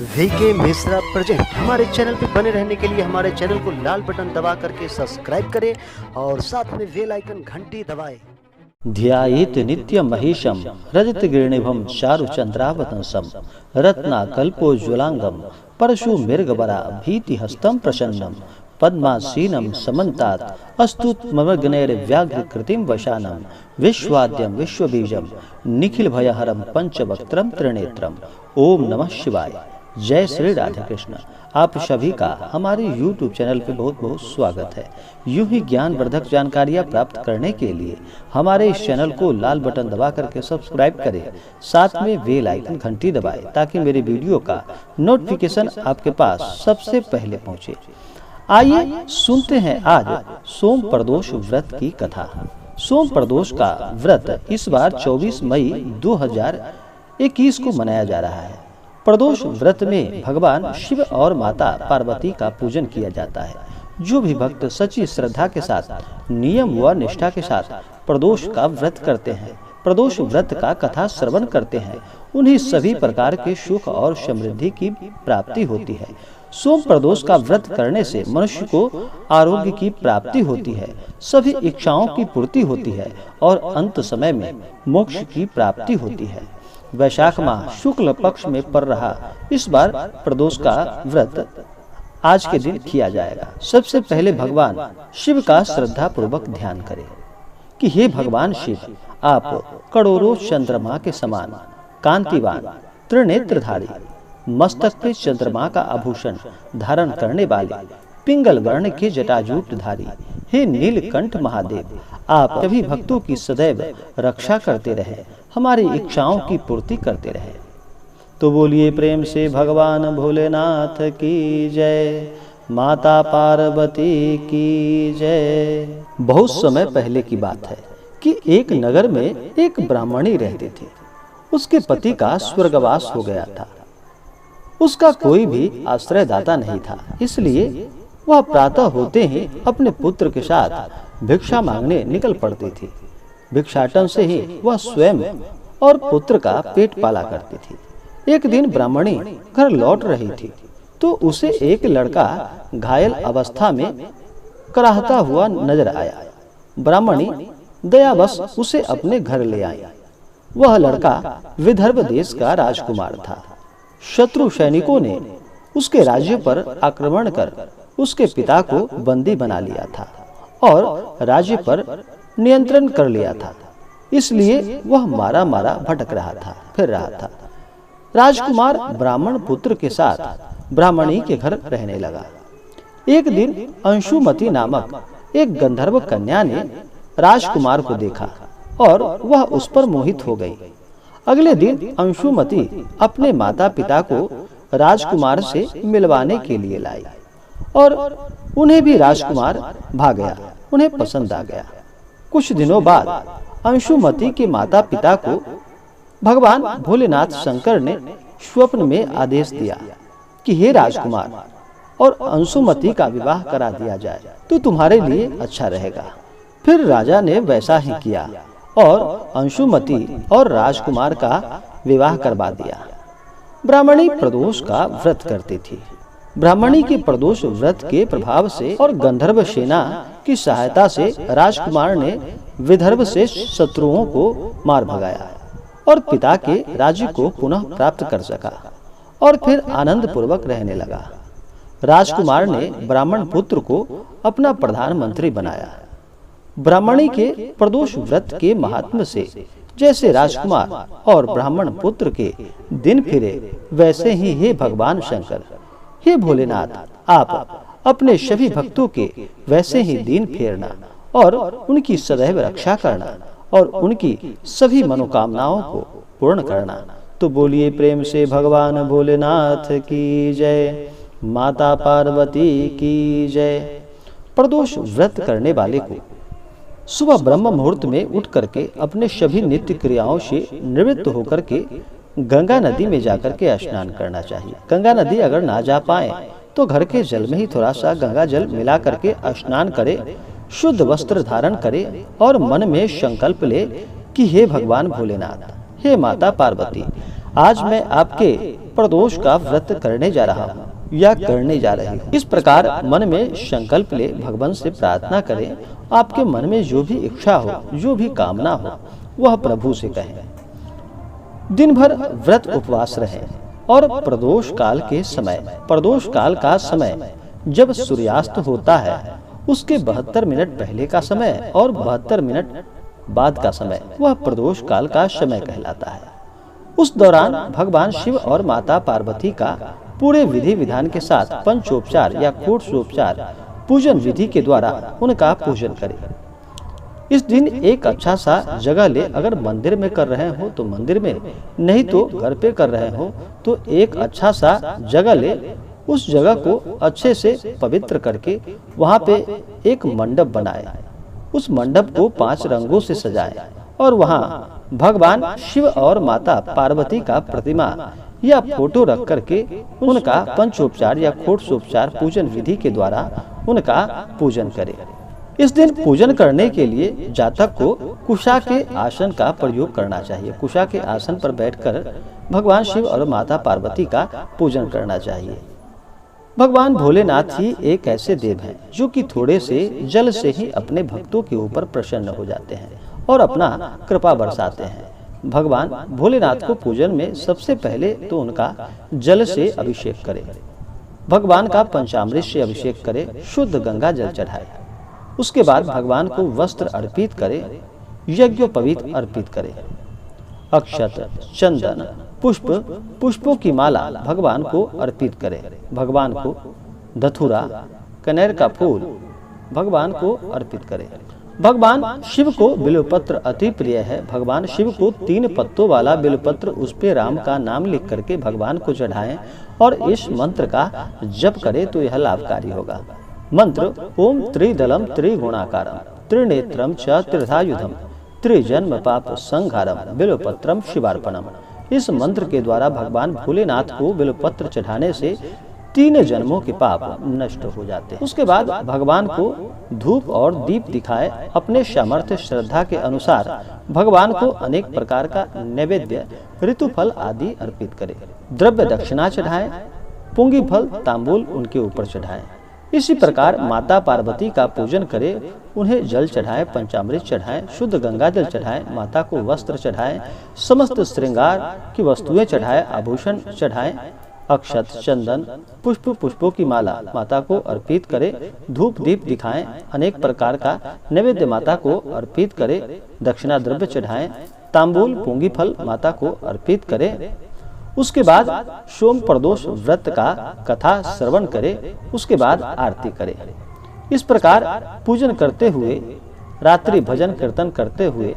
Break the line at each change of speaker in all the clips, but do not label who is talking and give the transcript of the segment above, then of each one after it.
VK Mishra present. हमारे channel पर बने रहने के लिए हमारे चैनल को लाल बटन दबा करके सब्सक्राइब करें और साथ में बेल आइकन घंटी दबाएं।
ध्यायेत नित्यं महेशं रजतगिरिनिभं चारुचन्द्रावतंसं रत्नाकल्पोज्ज्वलांगं परशुमृगवरा भीतिहस्तं प्रसन्नं पद्मासीनं समन्तात् अस्तुत्मग्नैर्व्याघ्रकृतिं वशानं विश्वाद्यं विश्वबीजं निखिलभयहरं पंचवक्त्रं त्रिनेत्रम्। ओम नमः शिवाय। जय श्री राधे कृष्ण। आप सभी का हमारे YouTube चैनल पे बहुत बहुत स्वागत है। यूं ही ज्ञानवर्धक जानकारियां प्राप्त करने के लिए हमारे इस चैनल को लाल बटन दबा करके सब्सक्राइब करें, साथ में बेल आइकन घंटी दबाएं ताकि मेरे वीडियो का नोटिफिकेशन आपके पास सबसे पहले पहुंचे। आइए सुनते हैं आज सोम प्रदोष व्रत की कथा। सोम प्रदोष का व्रत इस बार 24 मई 2021 को मनाया जा रहा है। प्रदोष व्रत में भगवान शिव और माता पार्वती का पूजन किया जाता है। जो भी भक्त सच्ची श्रद्धा के साथ नियम व निष्ठा के साथ प्रदोष का व्रत करते हैं, प्रदोष व्रत का कथा श्रवण करते हैं, उन्हें सभी प्रकार के सुख और समृद्धि की प्राप्ति होती है। सोम प्रदोष का व्रत करने से मनुष्य को आरोग्य की प्राप्ति होती है, सभी इच्छाओं की पूर्ति होती है और अंत समय में मोक्ष की प्राप्ति होती है। वैशाख माह शुक्ल पक्ष में पड़ रहा इस बार प्रदोष का व्रत आज के दिन किया जाएगा। सबसे पहले भगवान शिव का श्रद्धा पूर्वक ध्यान करें कि हे भगवान शिव, आप करोड़ों चंद्रमा के समान कांतिवान, त्रिनेत्रधारी, मस्तक पे चंद्रमा का आभूषण धारण करने वाले, पिंगल वर्ण के जटाजूटधारी, हे नीलकंठ महादेव, आप सभी भक्तों की सदैव रक्षा करते रहे, हमारी इच्छाओं की पूर्ति करते रहे। तो बोलिए प्रेम से भगवान भोलेनाथ की जय, माता पार्वती की जय। बहुत समय पहले की बात है कि एक नगर में एक ब्राह्मणी रहती थी। उसके पति का स्वर्गवास हो गया था। उसका कोई भी आश्रयदाता नहीं था, इसलिए वह प्रातः होते ही अपने पुत्र के साथ भिक्षा मांगने निकल पड़ती थी। भिक्षाटन से ही वह स्वयं और पुत्र का पेट पाला करती थी। एक दिन ब्राह्मणी घर लौट रही थी तो उसे एक लड़का घायल अवस्था में कराहता हुआ नजर आया। ब्राह्मणी दयावश उसे अपने घर ले आई। वह लड़का विदर्भ देश का राजकुमार था। शत्रु सैनिकों ने उसके राज्य पर आक्रमण कर उसके पिता को बंदी बना लिया था और राज्य पर नियंत्रण कर लिया था। इसलिए वह मारा मारा भटक रहा था, फिर रहा था। राजकुमार ब्राह्मण पुत्र के साथ ब्राह्मणी के घर रहने लगा। एक दिन अंशुमती नामक एक गंधर्व कन्या ने राजकुमार को देखा और वह उस पर मोहित हो गई। अगले दिन अंशुमती अपने माता पिता को राजकुमार से मिलवाने के लिए लाई और उन्हें भी राजकुमार भा गया, उन्हें पसंद आ गया। कुछ दिनों बाद अंशुमती के माता पिता को भगवान भोलेनाथ शंकर ने स्वप्न में आदेश दिया कि हे राजकुमार, और अंशुमती का विवाह करा दिया जाए तो तुम्हारे लिए अच्छा रहेगा। फिर राजा ने वैसा ही किया और अंशुमती और राजकुमार का विवाह करवा दिया। ब्राह्मणी प्रदोष का व्रत करती थी। ब्राह्मणी के प्रदोष व्रत के प्रभाव से और गंधर्व सेना की सहायता से राजकुमार ने विदर्भ से शत्रुओं को मार भगाया और पिता के राज्य को पुनः प्राप्त कर सका और फिर आनंद पूर्वक रहने लगा। राजकुमार ने ब्राह्मण पुत्र को अपना प्रधानमंत्री बनाया। ब्राह्मणी के प्रदोष व्रत के महात्म्य से जैसे राजकुमार और ब्राह्मण पुत्र के दिन फिरे, वैसे ही हे भगवान शंकर, हे भोलेनाथ, आप अपने सभी भक्तों के वैसे ही दिन फेरना और उनकी सदैव रक्षा करना और उनकी सभी मनोकामनाओं को पूर्ण करना। तो बोलिए प्रेम से भगवान भोलेनाथ की जय, माता पार्वती की जय। प्रदोष व्रत करने वाले को सुबह ब्रह्म मुहूर्त में उठ करके अपने सभी नित्य क्रियाओं से निवृत्त होकर के गंगा नदी में जाकर के स्नान करना चाहिए। गंगा नदी अगर ना जा पाए तो घर के जल में ही थोड़ा सा गंगा जल मिला करके स्नान करे, शुद्ध वस्त्र धारण करे और मन में संकल्प ले कि हे भगवान भोलेनाथ, हे माता पार्वती, आज मैं आपके प्रदोष का व्रत करने जा रहा हूँ या करने जा रही हूँ। इस प्रकार मन में संकल्प ले भगवान से प्रार्थना करें। आपके मन में जो भी इच्छा हो, जो भी कामना हो, वह प्रभु से कहें। दिन भर व्रत उपवास रहें और प्रदोष काल का समय जब सूर्यास्त होता है, उसके 72 मिनट पहले का समय और 72 मिनट बाद का समय, वह प्रदोष काल का समय कहलाता है। उस दौरान भगवान शिव और माता पार्वती का पूरे विधि विधान के साथ पंचोपचार या षोडशोपचार पूजन विधि के द्वारा उनका पूजन करें। इस दिन एक अच्छा सा जगह ले, अगर मंदिर में कर रहे हो तो मंदिर में, नहीं तो घर पे कर रहे हो तो एक अच्छा सा जगह ले, उस जगह को अच्छे से पवित्र करके वहाँ पे एक मंडप बनाए। उस मंडप को 5 रंगों से सजाए और वहाँ भगवान शिव और माता पार्वती का प्रतिमा या फोटो रख करके उनका पंचोपचार या षोडशोपचार पूजन विधि के द्वारा उनका पूजन करें। इस दिन पूजन करने के लिए जातक को कुशा के आसन का प्रयोग करना चाहिए। कुशा के आसन पर बैठकर भगवान शिव और माता पार्वती का पूजन करना चाहिए। भगवान भोलेनाथ ही एक ऐसे देव हैं जो कि थोड़े से जल से ही अपने भक्तों के ऊपर प्रसन्न हो जाते हैं और अपना कृपा बरसाते हैं। भगवान भोलेनाथ को पूजन में सबसे पहले तो उनका जल से अभिषेक करें। भगवान का पंचामृत से अभिषेक करें, शुद्ध गंगा जल चढ़ाए। उसके बाद भगवान को वस्त्र अर्पित करें, यज्ञोपवीत अर्पित करें। अक्षत, चंदन, पुष्पों की माला भगवान को अर्पित करें। भगवान को धतूरा, कनेर का फूल भगवान को अर्पित करें। भगवान शिव को बिल्वपत्र अति प्रिय है। भगवान शिव को 3 पत्तों वाला बिल्वपत्र, उस पे राम का नाम लिख करके भगवान को चढ़ाएं और इस मंत्र का जप करें तो यह लाभकारी होगा। मंत्र: ओम त्रिदलम त्रिगुणाकारम त्रिनेत्रम च त्रिधायुधम त्रिजन्म पाप संहारम बिल्वपत्रम शिवार्पणम। इस मंत्र के द्वारा भगवान भोलेनाथ को बिल्वपत्र चढ़ाने से 3 जन्मों के पाप नष्ट हो जाते हैं। उसके बाद भगवान को धूप और दीप दिखाए। अपने सामर्थ्य श्रद्धा के अनुसार भगवान को अनेक प्रकार का नैवेद्य, ऋतुफल आदि अर्पित करें। द्रव्य दक्षिणा चढ़ाएं, पुंगी फल, तांबूल उनके ऊपर चढ़ाएं। इसी प्रकार माता पार्वती का पूजन करें। उन्हें जल चढ़ाएं, पंचामृत चढ़ाएं, शुद्ध गंगा जल चढ़ाएं, माता को वस्त्र चढ़ाएं, समस्त श्रृंगार की वस्तुएं चढ़ाएं, आभूषण चढ़ाएं, अक्षत, चंदन, पुष्पों की माला माता को अर्पित करें, धूप दीप दिखाएं, अनेक प्रकार का नैवेद्य माता को अर्पित करें, दक्षिणा द्रव्य चढ़ाएं, तांबूल पुंगी फल माता को अर्पित करें। उसके बाद सोम प्रदोष व्रत का कथा श्रवण करें। उसके बाद आरती करें। इस प्रकार पूजन करते हुए, रात्रि भजन कीर्तन करते हुए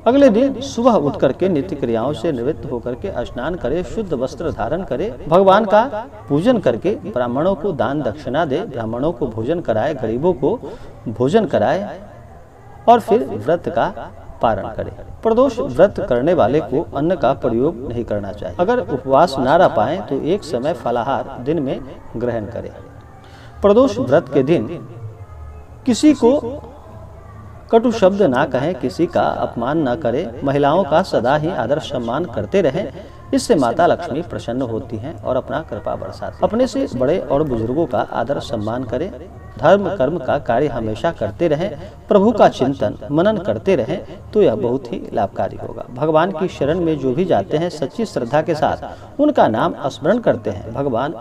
अगले दिन सुबह उठ करके नित्य क्रियाओं से निवृत्त होकर के स्नान करे, शुद्ध वस्त्र धारण करे, भगवान का पूजन करके ब्राह्मणों को दान दक्षिणा दे, ब्राह्मणों को भोजन कराए, गरीबों को भोजन कराए और फिर व्रत का पारण करे। प्रदोष व्रत करने वाले को अन्न का प्रयोग नहीं करना चाहिए। अगर उपवास ना रह पाए तो एक समय फलाहार दिन में ग्रहण करें। प्रदोष व्रत के दिन किसी को कटु शब्द ना कहें, किसी का अपमान न करें, महिलाओं का सदा ही आदर सम्मान करते रहें। इससे माता लक्ष्मी प्रसन्न होती हैं और अपना कृपा बरसाती। अपने से बड़े और बुजुर्गों का आदर सम्मान करें। धर्म कर्म का कार्य हमेशा करते रहें। प्रभु का चिंतन मनन करते रहें तो यह बहुत ही लाभकारी होगा। भगवान की शरण में जो भी जाते हैं, सच्ची श्रद्धा के साथ उनका नाम स्मरण करते हैं, भगवान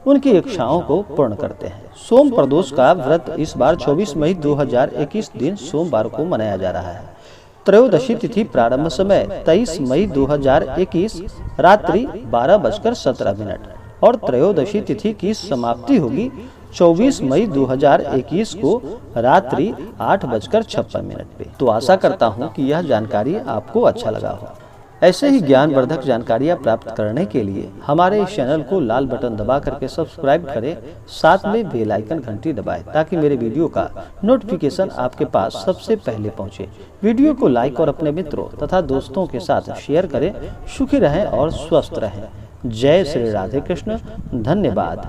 उनकी इच्छाओं को पूर्ण करते हैं। सोम प्रदोष का व्रत इस बार 24 मई 2021 दिन सोमवार को मनाया जा रहा है। त्रयोदशी तिथि प्रारंभ समय 23 मई 2021 रात्रि 12:17 और त्रयोदशी तिथि की समाप्ति होगी 24 मई 2021 को रात्रि 8:56 पे। तो आशा करता हूँ कि यह जानकारी आपको अच्छा लगा हो। ऐसे ही ज्ञानवर्धक जानकारियाँ प्राप्त करने के लिए हमारे इस चैनल को लाल बटन दबा करके सब्सक्राइब करें, साथ में बेल आइकन घंटी दबाएं ताकि मेरे वीडियो का नोटिफिकेशन आपके पास सबसे पहले पहुंचे। वीडियो को लाइक और अपने मित्रों तथा दोस्तों के साथ शेयर करें। सुखी रहें और स्वस्थ रहें। जय श्री राधे कृष्ण। धन्यवाद।